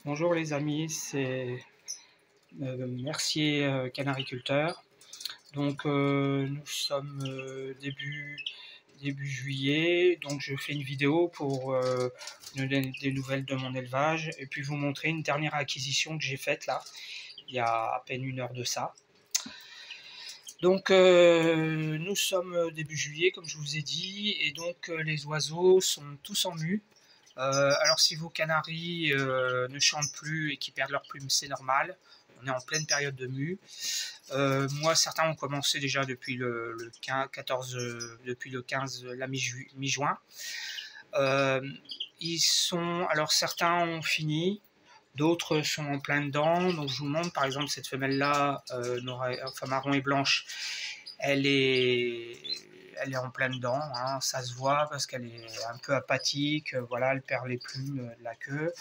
Bonjour les amis, c'est Mercier Canariculteur. Donc nous sommes début juillet, donc je fais une vidéo pour vous donner des nouvelles de mon élevage et puis vous montrer une dernière acquisition que j'ai faite là, il y a à peine une heure de ça. Donc nous sommes début juillet comme je vous ai dit et donc les oiseaux sont tous en mue. Alors si vos canaris ne chantent plus et qu'ils perdent leur plume, c'est normal. On est en pleine période de mue. Moi, certains ont commencé déjà depuis le 14, depuis le 15, la mi-juin. Alors certains ont fini, d'autres sont en plein dedans. Donc je vous montre par exemple cette femelle-là, enfin marron et blanche. Elle est en plein dedans, hein, ça se voit parce qu'elle est un peu apathique, voilà, elle perd les plumes de la queue.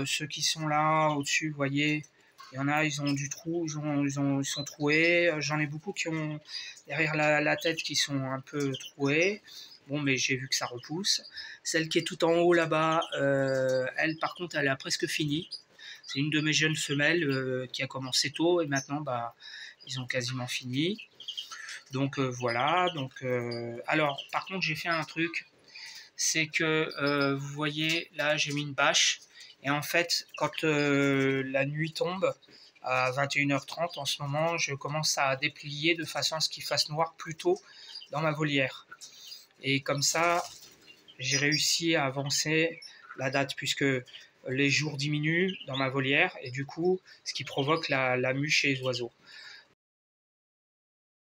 Ceux qui sont là au-dessus, vous voyez, il y en a, ils ont du trou, ils sont troués. J'en ai beaucoup qui ont derrière la tête qui sont un peu troués. Bon, mais j'ai vu que ça repousse. Celle qui est tout en haut là-bas, elle par contre, elle a presque fini. C'est une de mes jeunes femelles qui a commencé tôt et maintenant, bah, ils ont quasiment fini. Donc voilà, alors par contre j'ai fait un truc, c'est que vous voyez là j'ai mis une bâche et en fait quand la nuit tombe à 21h30 en ce moment, je commence à déplier de façon à ce qu'il fasse noir plus tôt dans ma volière. Et comme ça j'ai réussi à avancer la date puisque les jours diminuent dans ma volière et du coup ce qui provoque la mue chez les oiseaux.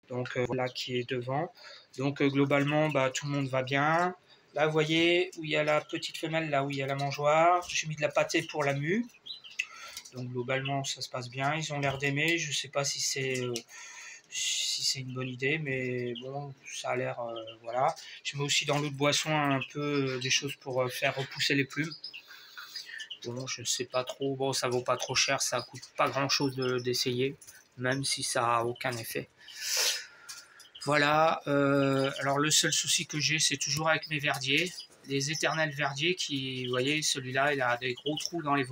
Donc voilà qui est devant. Donc globalement, bah, tout le monde va bien. Là, vous voyez où il y a la petite femelle, là où il y a la mangeoire. J'ai mis de la pâtée pour la mue. Donc globalement, ça se passe bien. Ils ont l'air d'aimer. Je ne sais pas si c'est une bonne idée, mais bon, ça a l'air, voilà. Je mets aussi dans l'eau de boisson un peu des choses pour faire repousser les plumes. Bon, je ne sais pas trop. Bon, ça vaut pas trop cher. Ça coûte pas grand-chose d'essayer, même si ça a aucun effet. Voilà, alors le seul souci que j'ai, c'est toujours avec mes verdiers, les éternels verdiers qui, vous voyez, celui-là, il a des gros trous dans les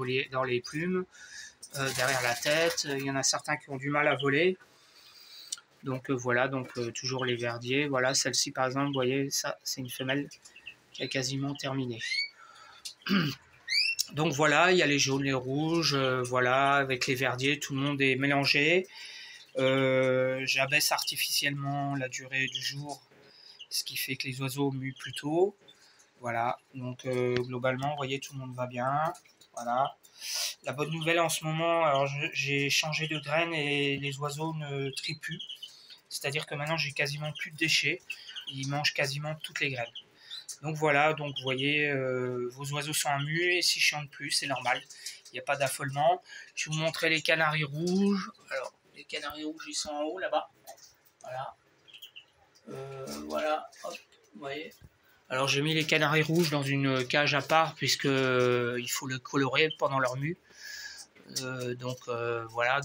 plumes, derrière la tête. Il y en a certains qui ont du mal à voler. Donc voilà, toujours les verdiers. Voilà, celle-ci par exemple, vous voyez, ça, c'est une femelle qui a quasiment terminé. Donc voilà, il y a les jaunes, les rouges, voilà, avec les verdiers, tout le monde est mélangé. J'abaisse artificiellement la durée du jour, ce qui fait que les oiseaux muent plus tôt. Voilà, donc globalement, vous voyez, tout le monde va bien. Voilà. La bonne nouvelle en ce moment, alors j'ai changé de graines et les oiseaux ne trient plus. C'est-à-dire que maintenant, j'ai quasiment plus de déchets. Ils mangent quasiment toutes les graines. Donc voilà, donc vous voyez, vos oiseaux sont en mue et s'ils chantent plus, c'est normal. Il n'y a pas d'affolement. Je vais vous montrer les canaris rouges. Alors, les canaris rouges, ils sont en haut là-bas. Voilà. Voilà, hop, vous voyez. Alors j'ai mis les canaris rouges dans une cage à part puisque il faut le colorer pendant leur mue. Voilà,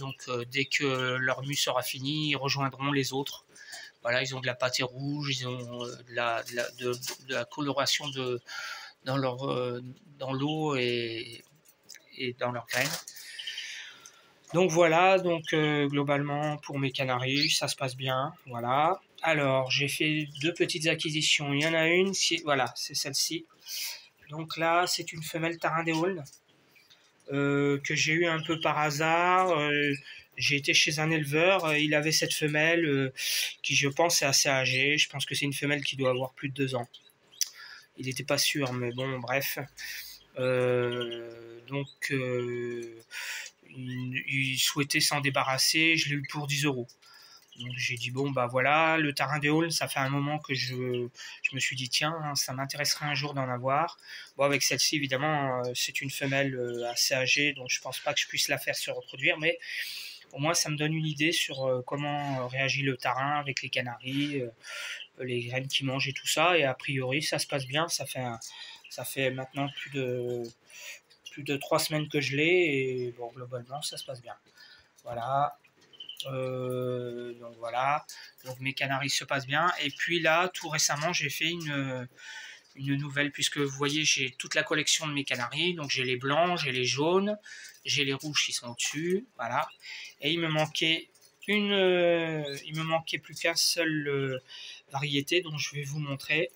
dès que leur mue sera finie, ils rejoindront les autres. Voilà, ils ont de la pâtée rouge, ils ont de la coloration dans l'eau et dans leurs graines. Donc voilà, globalement pour mes canaris, ça se passe bien. Voilà. Alors j'ai fait deux petites acquisitions. Il y en a une, voilà, c'est celle-ci. Donc là, c'est une femelle Tarindéol que j'ai eu un peu par hasard. J'ai été chez un éleveur, il avait cette femelle qui, je pense, est assez âgée. Je pense que c'est une femelle qui doit avoir plus de 2 ans. Il n'était pas sûr, mais bon, bref. Il souhaitait s'en débarrasser. Je l'ai eu pour 10 euros. Donc j'ai dit bon bah voilà, le Tarindéol, ça fait un moment que je me suis dit tiens, ça m'intéresserait un jour d'en avoir. Bon avec celle-ci évidemment c'est une femelle assez âgée, donc je pense pas que je puisse la faire se reproduire, mais au moins ça me donne une idée sur comment réagit le tarin avec les canaris, les graines qu'ils mangent et tout ça. Et a priori ça se passe bien, ça fait maintenant plus de 3 semaines que je l'ai et bon globalement ça se passe bien. Voilà. Donc mes canaris se passent bien. Et puis là, tout récemment, j'ai fait une nouvelle, puisque vous voyez, j'ai toute la collection de mes canaris. Donc j'ai les blancs, j'ai les jaunes, j'ai les rouges qui sont au-dessus, voilà. Et il me manquait plus qu'un seul variété, dont je vais vous montrer.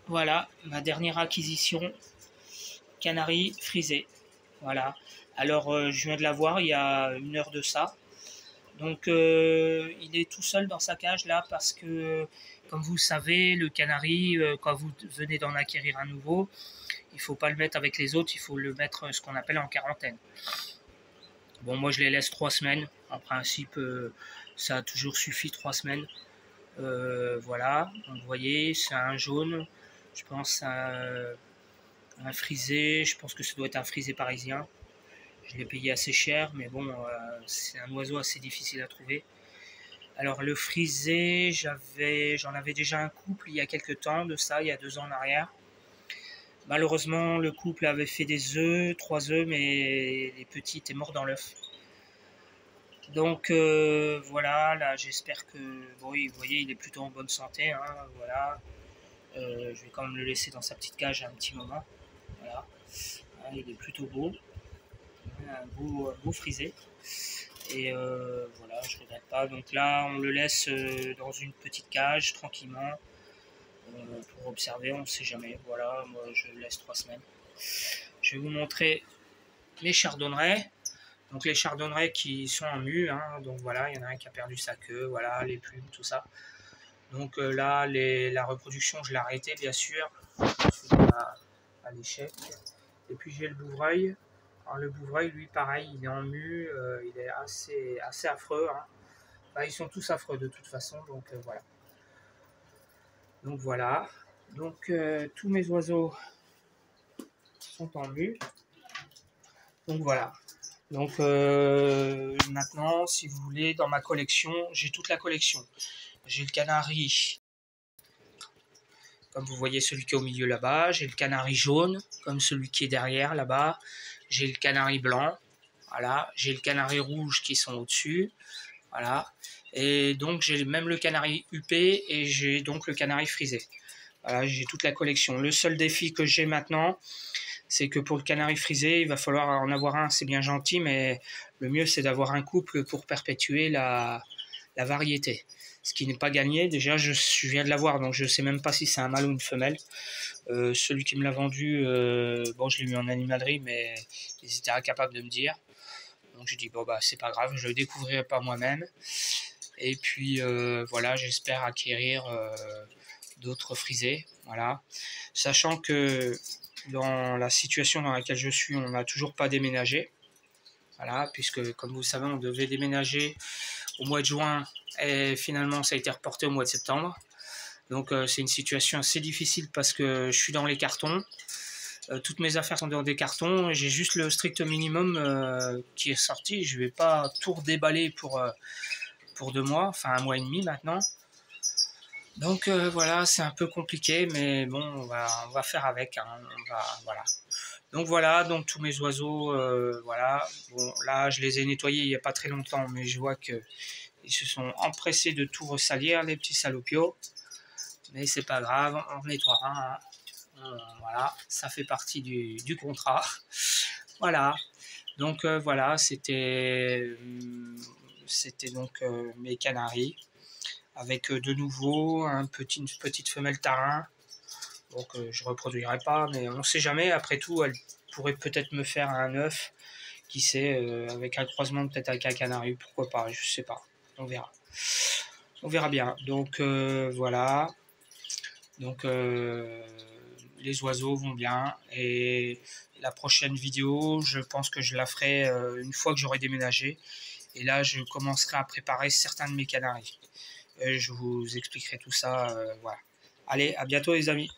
Voilà, ma dernière acquisition, canari frisé. Voilà. Alors, je viens de l'avoir il y a 1 heure de ça. Donc, il est tout seul dans sa cage là parce que, comme vous le savez, le canari, quand vous venez d'en acquérir un nouveau, il ne faut pas le mettre avec les autres, il faut le mettre ce qu'on appelle en quarantaine. Bon, moi je les laisse 3 semaines. En principe, ça a toujours suffi 3 semaines. Voilà, donc vous voyez, c'est un jaune. Je pense un frisé, je pense que ça doit être un frisé parisien. Je l'ai payé assez cher, mais bon, c'est un oiseau assez difficile à trouver. Alors le frisé, j'en avais déjà un couple il y a quelques temps de ça, il y a 2 ans en arrière. Malheureusement, le couple avait fait des œufs, 3 œufs, mais les petits étaient morts dans l'œuf. Donc voilà, là j'espère que, bon, vous voyez, il est plutôt en bonne santé, hein, voilà. Je vais quand même le laisser dans sa petite cage un petit moment. Voilà, il est plutôt beau, un beau frisé. Et voilà, je ne regrette pas. Donc là, on le laisse dans une petite cage tranquillement pour observer. On ne sait jamais. Voilà, moi je le laisse 3 semaines. Je vais vous montrer mes chardonnerets. Donc les chardonnerets qui sont en mue. Hein, donc voilà, il y en a un qui a perdu sa queue. Voilà, les plumes, tout ça. Donc là, la reproduction, je l'ai arrêtée, bien sûr, à l'échec. Et puis j'ai le bouvreuil. Alors le bouvreuil, lui, pareil, il est en mue, il est assez affreux. Hein. Enfin, ils sont tous affreux de toute façon, donc voilà. Donc voilà. Donc tous mes oiseaux sont en mue. Donc voilà. Donc maintenant, si vous voulez, dans ma collection, j'ai toute la collection. J'ai le canari, comme vous voyez celui qui est au milieu là-bas. J'ai le canari jaune, comme celui qui est derrière là-bas. J'ai le canari blanc. Voilà. J'ai le canari rouge qui sont au-dessus. Voilà. Et donc j'ai même le canari huppé et j'ai donc le canari frisé. Voilà, j'ai toute la collection. Le seul défi que j'ai maintenant, c'est que pour le canari frisé, il va falloir en avoir un, c'est bien gentil, mais le mieux c'est d'avoir un couple pour perpétuer la variété. Ce qui n'est pas gagné, déjà je viens de l'avoir, donc je ne sais même pas si c'est un mâle ou une femelle. Celui qui me l'a vendu, bon je l'ai mis en animalerie, mais ils étaient incapables de me dire. Donc j'ai dit bon bah c'est pas grave, je le découvrirai par moi-même. Et puis voilà, j'espère acquérir d'autres frisés. Voilà. Sachant que dans la situation dans laquelle je suis, on n'a toujours pas déménagé. Voilà, puisque comme vous le savez, on devait déménager au mois de juin et finalement ça a été reporté au mois de septembre. Donc c'est une situation assez difficile parce que je suis dans les cartons. Toutes mes affaires sont dans des cartons. J'ai juste le strict minimum qui est sorti. Je ne vais pas tout redéballer pour 2 mois, enfin 1 mois et demi maintenant. Donc voilà, c'est un peu compliqué, mais bon, on va faire avec. Hein, voilà. Donc voilà, donc tous mes oiseaux, voilà. Bon, là, je les ai nettoyés il n'y a pas très longtemps, mais je vois qu'ils se sont empressés de tout ressalir, les petits salopios. Mais c'est pas grave, on nettoiera. Hein. Voilà, ça fait partie du contrat. Voilà. Donc voilà, c'était donc mes canaris. Avec de nouveau une petite femelle tarin. Donc je ne reproduirai pas, mais on ne sait jamais. Après tout, elle pourrait peut-être me faire un œuf, qui sait, avec un croisement peut-être avec un canari, pourquoi pas, je ne sais pas. On verra. On verra bien. Donc voilà. Donc les oiseaux vont bien. Et la prochaine vidéo, je pense que je la ferai une fois que j'aurai déménagé. Et là, je commencerai à préparer certains de mes canaris. Je vous expliquerai tout ça. Voilà. Allez, à bientôt les amis.